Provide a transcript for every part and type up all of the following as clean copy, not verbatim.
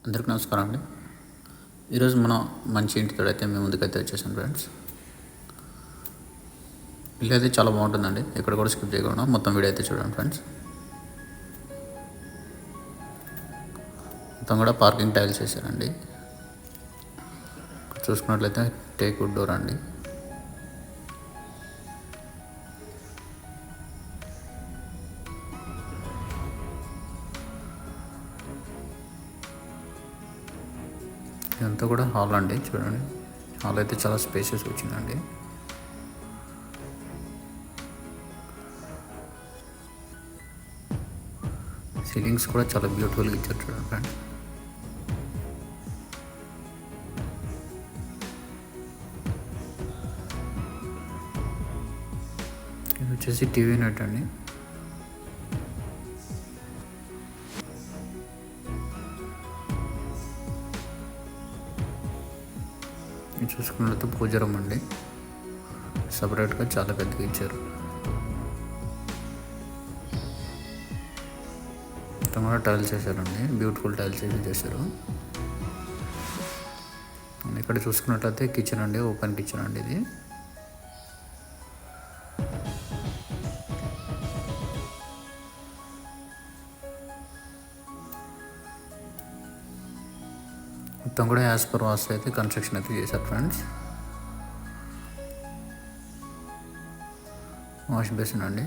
అందరికీ నమస్కారం అండి. ఈరోజు మనం మంచి ఇంటితో అయితే మేము ముందుకైతే వచ్చేసాం ఫ్రెండ్స్. ఇల్లు అయితే చాలా బాగుంటుందండి, ఇక్కడ కూడా స్కిప్ చేయకుండా మొత్తం వీడియో అయితే చూడండి ఫ్రెండ్స్. మొత్తం కూడా పార్కింగ్ టైల్స్ వేసారండి. చూసుకున్నట్లయితే టేక్ వుడ్ డోర్ అండి. ఇదంతా కూడా హాల్ అండి, చూడండి. హాల్ అయితే చాలా స్పేసెస్ వచ్చిందండి. సీలింగ్స్ కూడా చాలా బ్యూటిఫుల్గా ఇచ్చారు, చూడండి ఫ్రెండ్. ఇది వచ్చేసి టీవీ యూనిట్ అండి. ఇది చూసుకున్నట్లయితే పూజ రూమ్ అండి. సపరేట్గా చాలా పెద్దగా ఇచ్చారు. మొత్తం కూడా టైల్స్ వేసారండి, బ్యూటిఫుల్ టైల్స్ వేసి చేశారు. ఇక్కడ చూసుకున్నట్లయితే కిచెన్ అండి, ఓపెన్ కిచెన్ అండి ఇది. మొత్తం కూడా యాజ్ పర్ వాస్తు అయితే కన్స్ట్రక్షన్ అయితే చేశారు ఫ్రెండ్స్. వాష్ బేసిన్ అండి.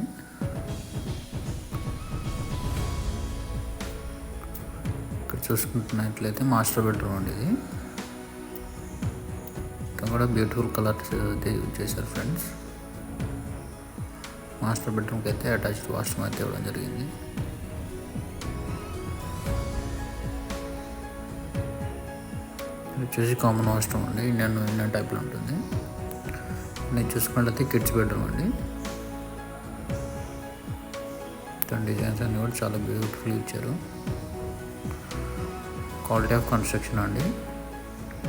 ఇక్కడ చూసుకుంటున్నట్లయితే మాస్టర్ బెడ్రూమ్ అండి ఇది. మొత్తం కూడా బ్యూటిఫుల్ కలర్స్ అయితే యూజ్ చేశారు ఫ్రెండ్స్. మాస్టర్ బెడ్రూమ్కి అయితే అటాచ్డ్ వాష్రూమ్ అయితే ఇవ్వడం జరిగింది. వచ్చేసి కామన్ వాష్రూమ్ అండి, ఇండియన్ టైప్లో ఉంటుంది. నేను చూసుకున్నట్లయితే కిడ్స్ బెడ్రూమ్ అండి. డిజైన్స్ అన్నీ కూడా చాలా బ్యూటిఫుల్ ఇచ్చారు. క్వాలిటీ ఆఫ్ కన్స్ట్రక్షన్ అండి.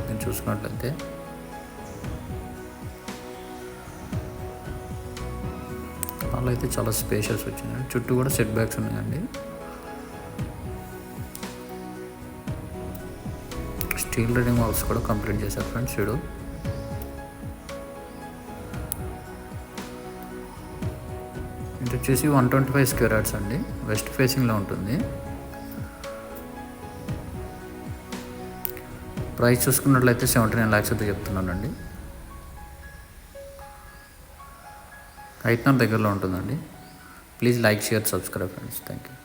నేను చూసుకున్నట్లయితే అలా అయితే చాలా స్పేషియస్ వచ్చిందండి. చుట్టూ కూడా సెట్ బ్యాక్స్ ఉన్నాయండి. స్టీల్ రీడింగ్ వాల్స్ కూడా కంప్లీట్ చేశారు ఫ్రెండ్స్. చూడు, ఇది వచ్చేసి 125 స్క్వేర్ యార్డ్స్ అండి. వెస్ట్ ఫేసింగ్లో ఉంటుంది. ప్రైస్ చూసుకున్నట్లయితే 79 lakhs అయితే చెప్తున్నానండి. హైట్నర్ దగ్గరలో ఉంటుందండి. Please like, share, subscribe friends. Thank you.